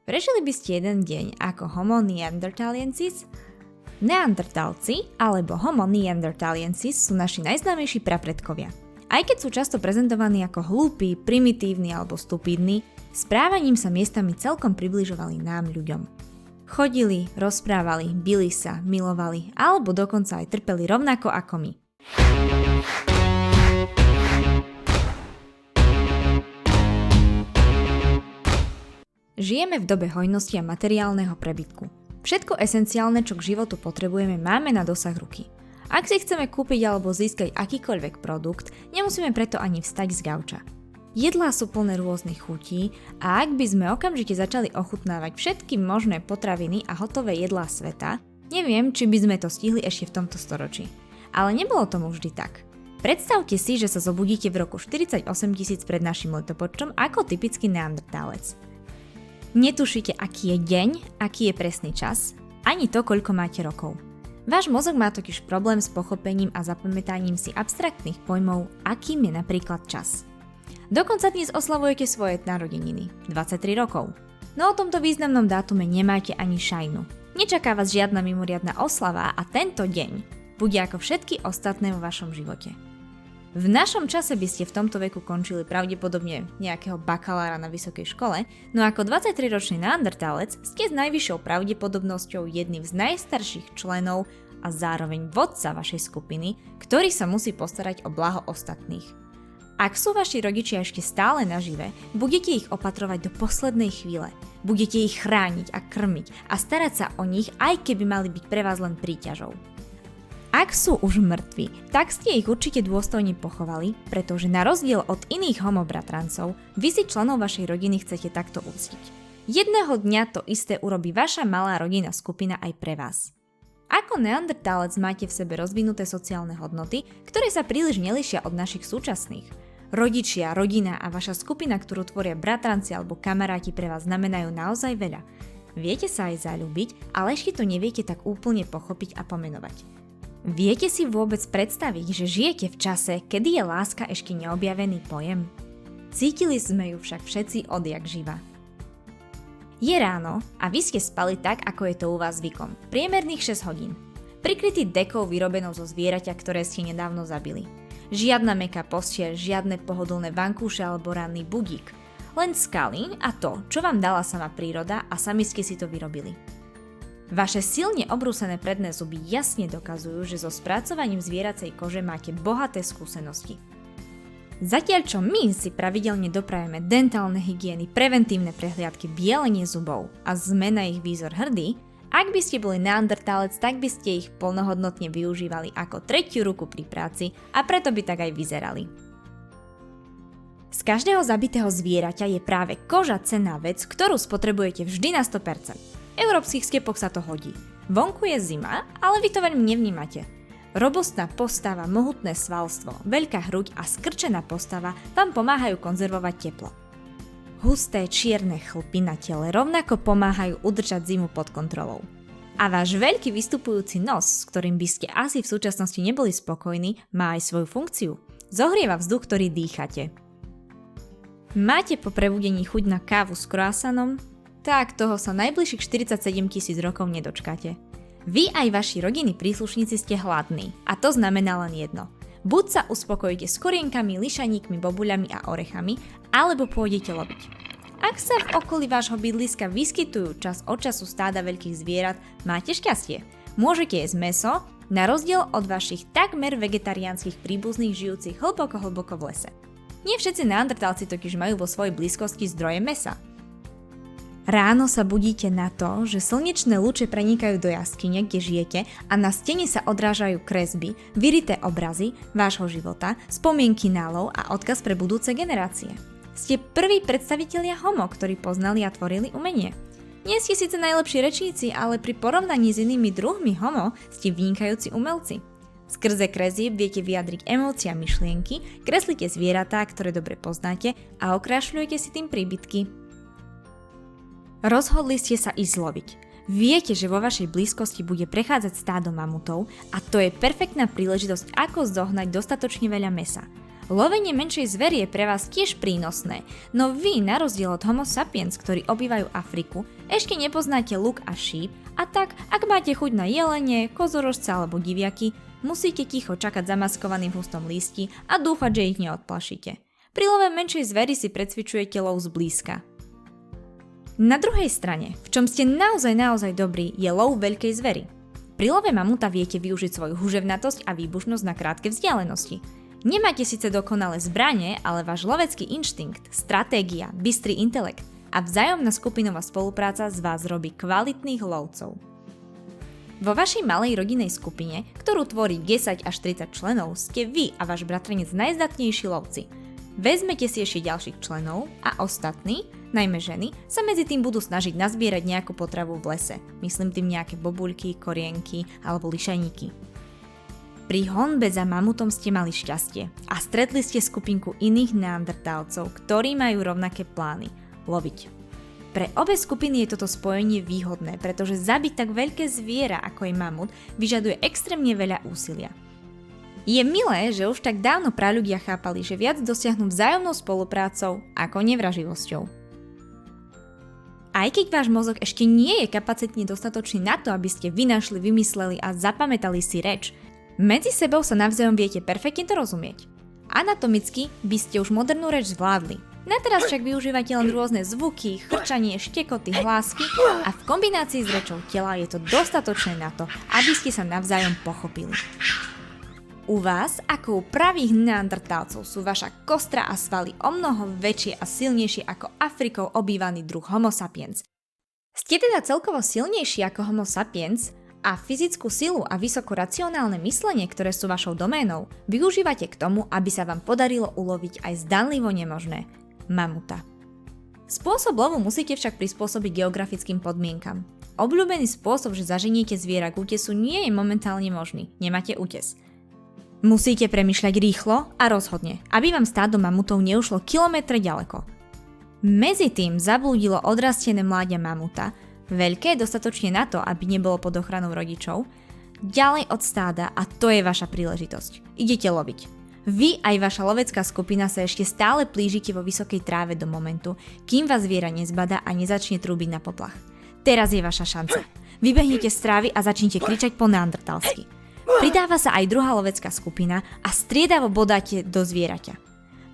Prežili by ste jeden deň ako Homo neanderthaliensis? Neandertálci alebo Homo neanderthaliensis sú naši najznámejší prapredkovia. Aj keď sú často prezentovaní ako hlúpi, primitívni alebo stupidní, správaním sa miestami celkom približovali nám ľuďom. Chodili, rozprávali, bili sa, milovali alebo dokonca aj trpeli rovnako ako my. Žijeme v dobe hojnosti a materiálneho prebytku. Všetko esenciálne, čo k životu potrebujeme, máme na dosah ruky. Ak si chceme kúpiť alebo získať akýkoľvek produkt, nemusíme preto ani vstať z gauča. Jedlá sú plné rôznych chutí a ak by sme okamžite začali ochutnávať všetky možné potraviny a hotové jedlá sveta, neviem, či by sme to stihli ešte v tomto storočí. Ale nebolo tomu vždy tak. Predstavte si, že sa zobudíte v roku 48 000 pred našim letopočtom ako typický neandertálec. Netušíte, aký je deň, aký je presný čas, ani to, koľko máte rokov. Váš mozog má totiž problém s pochopením a zapamätaním si abstraktných pojmov, akým je napríklad čas. Dokonca dnes oslavujete svoje narodeniny, 23 rokov. No o tomto významnom dátume nemáte ani šajnu. Nečaká vás žiadna mimoriadna oslava a tento deň bude ako všetky ostatné vo vašom živote. V našom čase by ste v tomto veku končili pravdepodobne nejakého bakalára na vysokej škole, no ako 23-ročný neandertálec ste s najvyššou pravdepodobnosťou jedným z najstarších členov a zároveň vodca vašej skupiny, ktorý sa musí postarať o blaho ostatných. Ak sú vaši rodičia ešte stále nažive, budete ich opatrovať do poslednej chvíle. Budete ich chrániť a krmiť a starať sa o nich, aj keby mali byť pre vás len príťažou. Ak sú už mŕtvi, tak ste ich určite dôstojne pochovali, pretože na rozdiel od iných homo bratrancov, vy si členov vašej rodiny chcete takto uctiť. Jedného dňa to isté urobí vaša malá rodinná skupina aj pre vás. Ako neandertálec máte v sebe rozvinuté sociálne hodnoty, ktoré sa príliš nelišia od našich súčasných. Rodičia, rodina a vaša skupina, ktorú tvoria bratranci alebo kamaráti, pre vás znamenajú naozaj veľa. Viete sa aj zaľúbiť, ale ešte to neviete tak úplne pochopiť a pomenovať. Viete si vôbec predstaviť, že žijete v čase, kedy je láska ešte neobjavený pojem? Cítili sme ju však všetci odjak živa. Je ráno a vy ste spali tak, ako je to u vás zvykom. Priemerných 6 hodín. Prikrytý dekou vyrobenou zo zvieraťa, ktoré ste nedávno zabili. Žiadna mäkká posteľ, žiadne pohodlné vankúše alebo ranný budík. Len skaly a to, čo vám dala sama príroda a sami ste si to vyrobili. Vaše silne obrúsené predné zuby jasne dokazujú, že so spracovaním zvieracej kože máte bohaté skúsenosti. Zatiaľ čo my si pravidelne doprajeme dentálne hygieny, preventívne prehliadky, bielenie zubov a sme na ich výzor hrdí, ak by ste boli neandertálec, tak by ste ich plnohodnotne využívali ako tretiu ruku pri práci a preto by tak aj vyzerali. Z každého zabitého zvieraťa je práve koža cenná vec, ktorú spotrebujete vždy na 100%. V európskych skepoch sa to hodí. Vonku je zima, ale vy to veľmi nevnímate. Robustná postava, mohutné svalstvo, veľká hruď a skrčená postava vám pomáhajú konzervovať teplo. Husté čierne chlpy na tele rovnako pomáhajú udržať zimu pod kontrolou. A váš veľký vystupujúci nos, s ktorým by ste asi v súčasnosti neboli spokojní, má aj svoju funkciu. Zohrieva vzduch, ktorý dýchate. Máte po prebudení chuť na kávu s croissantom? Tak toho sa najbližších 47 000 rokov nedočkáte. Vy aj vaši rodinní príslušníci ste hladní a to znamená len jedno. Buď sa uspokojíte s korienkami, lišaníkmi, bobuľami a orechami, alebo pôjdete loviť. Ak sa v okolí vášho bydliska vyskytujú čas od času stáda veľkých zvierat, máte šťastie. Môžete jesť mäso, na rozdiel od vašich takmer vegetariánskych príbuzných žijúcich hlboko v lese. Nie všetci neandertálci totiž majú vo svojej blízkosti zdroje mäsa. Ráno sa budíte na to, že slnečné lúče prenikajú do jaskyne, kde žijete a na stene sa odrážajú kresby, vyrité obrazy vášho života, spomienky na lov a odkaz pre budúce generácie. Ste prví predstavitelia homo, ktorí poznali a tvorili umenie. Nie ste síce najlepší rečníci, ale pri porovnaní s inými druhmi homo ste vynikajúci umelci. Skrze kresieb viete vyjadriť emócie a myšlienky, kreslíte zvieratá, ktoré dobre poznáte a okrášľujete si tým príbytky. Rozhodli ste sa ísť loviť. Viete, že vo vašej blízkosti bude prechádzať stádo mamutov a to je perfektná príležitosť, ako zohnať dostatočne veľa mäsa. Lovenie menšej zvery je pre vás tiež prínosné, no vy, na rozdiel od Homo sapiens, ktorí obývajú Afriku, ešte nepoznáte luk a šíp a tak, ak máte chuť na jelene, kozorožca alebo diviaky, musíte ticho čakať zamaskovaným v hustom lísti a dúfať, že ich neodplašíte. Pri love menšej zvery si precvičujete lov zblízka. Na druhej strane, v čom ste naozaj dobrí, je lov veľkej zvery. Pri love mamuta viete využiť svoju huževnatosť a výbušnosť na krátke vzdialenosti. Nemáte síce dokonalé zbranie, ale váš lovecký inštinkt, stratégia, bystrý intelekt a vzájomná skupinová spolupráca z vás robí kvalitných lovcov. Vo vašej malej rodinnej skupine, ktorú tvorí 10 až 30 členov, ste vy a váš bratranec najzdatnejší lovci. Vezmete si ešte ďalších členov a ostatní, najmä ženy, sa medzi tým budú snažiť nazbierať nejakú potravu v lese. Myslím tým nejaké bobuľky, korienky alebo lišajníky. Pri honbe za mamutom ste mali šťastie a stretli ste skupinku iných neandertálcov, ktorí majú rovnaké plány – loviť. Pre obe skupiny je toto spojenie výhodné, pretože zabiť tak veľké zviera ako je mamut vyžaduje extrémne veľa úsilia. Je milé, že už tak dávno praľudia chápali, že viac dosiahnu vzájomnou spoluprácou ako nevraživosťou. Aj keď váš mozog ešte nie je kapacitne dostatočný na to, aby ste vynašli, vymysleli a zapamätali si reč, medzi sebou sa navzájom viete perfektne to rozumieť. Anatomicky by ste už modernú reč zvládli. Na teraz však využívate len rôzne zvuky, chrčanie, štekoty, hlásky a v kombinácii s rečou tela je to dostatočné na to, aby ste sa navzájom pochopili. U vás, ako u pravých neandertálcov, sú vaša kostra a svaly omnoho väčšie a silnejšie ako Afrikou obývaný druh Homo sapiens. Ste teda celkovo silnejší ako Homo sapiens, a fyzickú silu a vysokoracionálne myslenie, ktoré sú vašou doménou, využívate k tomu, aby sa vám podarilo uloviť aj zdanlivo nemožné – mamuta. Spôsob lovu musíte však prispôsobiť geografickým podmienkam. Obľúbený spôsob, že zaženiete zviera k útesu, nie je momentálne možný, nemáte útes. Musíte premýšľať rýchlo a rozhodne, aby vám stádo mamutov neušlo kilometre ďaleko. Medzi tým zablúdilo odrastené mláďa mamuta, veľké dostatočne na to, aby nebolo pod ochranou rodičov, ďalej od stáda a to je vaša príležitosť. Idete loviť. Vy aj vaša lovecká skupina sa ešte stále plížite vo vysokej tráve do momentu, kým vás zviera nezbadá a nezačne trúbiť na poplach. Teraz je vaša šanca. Vybehnite z trávy a začnite kričať po neandertalsky. Pridáva sa aj druhá lovecká skupina a striedavo bodáte do zvieraťa.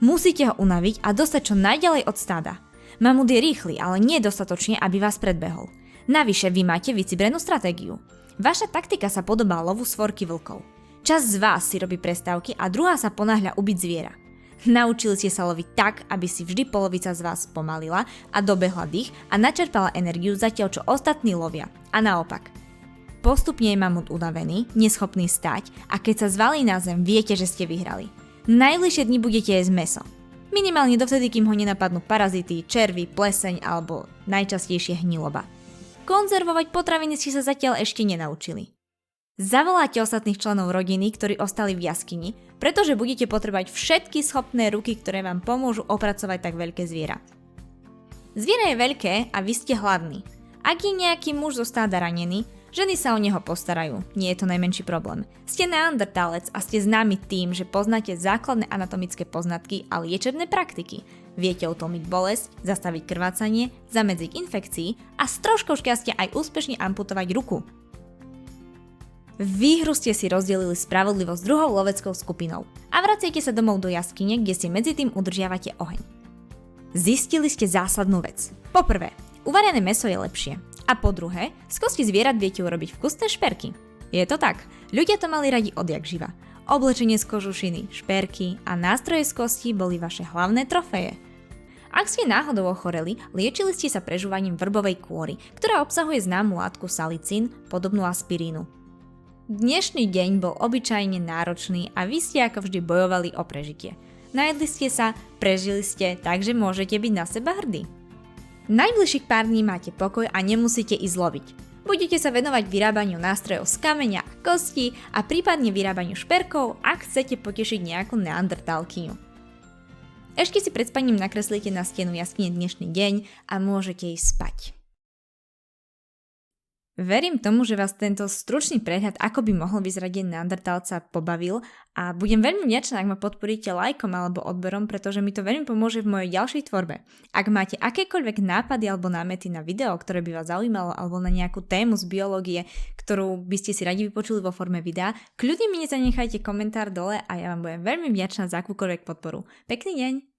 Musíte ho unaviť a dostať čo najďalej od stáda. Mamut je rýchly, ale nie dostatočne, aby vás predbehol. Navyše vy máte vycibrenú stratégiu. Vaša taktika sa podobá lovu svorky vlkov. Časť z vás si robí prestávky a druhá sa ponáhľa ubiť zviera. Naučili ste sa loviť tak, aby si vždy polovica z vás spomalila a dobehla dých a načerpala energiu zatiaľ čo ostatní lovia. A naopak. Postupne je mamut unavený, neschopný stať a keď sa zvalí na zem, viete, že ste vyhrali. Najbližšie dni budete jesť mäso. Minimálne dovtedy, kým ho nenapadnú parazity, červy, pleseň alebo najčastejšie hniloba. Konzervovať potraviny ste sa zatiaľ ešte nenaučili. Zavoláte ostatných členov rodiny, ktorí ostali v jaskyni, pretože budete potrebovať všetky schopné ruky, ktoré vám pomôžu opracovať tak veľké zviera. Zviera je veľké a vy ste hladní. Ak je nejaký muž zo stáda ranený, ženy sa o neho postarajú, nie je to najmenší problém. Ste neandertálec a ste známi tým, že poznáte základné anatomické poznatky a liečebné praktiky. Viete utlmiť bolesť, zastaviť krvácanie, zamedziť infekcii a s troškou šťastia aj úspešne amputovať ruku. Výhru ste si rozdelili spravodlivo s druhou loveckou skupinou a vraciate sa domov do jaskyne, kde si medzi tým udržiavate oheň. Zistili ste zásadnú vec. Po prvé, uvarené mäso je lepšie. A po druhé, z kosti zvierat viete urobiť vkusné šperky. Je to tak, ľudia to mali radi odjak živa. Oblečenie z kožušiny, šperky a nástroje z kosti boli vaše hlavné trofeje. Ak ste náhodou ochoreli, liečili ste sa prežúvaním vrbovej kôry, ktorá obsahuje známu látku salicín, podobnú aspirínu. Dnešný deň bol obyčajne náročný a vy ste ako vždy bojovali o prežitie. Najedli ste sa, prežili ste, takže môžete byť na seba hrdí. Najbližších pár dní máte pokoj a nemusíte ísť loviť. Budete sa venovať vyrábaniu nástrojov z kameňa a kosti a prípadne vyrábaniu šperkov, ak chcete potešiť nejakú neandertálkyňu. Ešte si pred spaním nakreslíte na stenu jaskyne dnešný deň a môžete ísť spať. Verím tomu, že vás tento stručný prehľad, ako by mohol vyzerať deň neandertálca, pobavil a budem veľmi vďačná, ak ma podporíte lajkom alebo odberom, pretože mi to veľmi pomôže v mojej ďalšej tvorbe. Ak máte akékoľvek nápady alebo námety na video, ktoré by vás zaujímalo, alebo na nejakú tému z biológie, ktorú by ste si radi vypočuli vo forme videa, kľudne mi nezanechajte komentár dole a ja vám budem veľmi vďačná za akúkoľvek podporu. Pekný deň!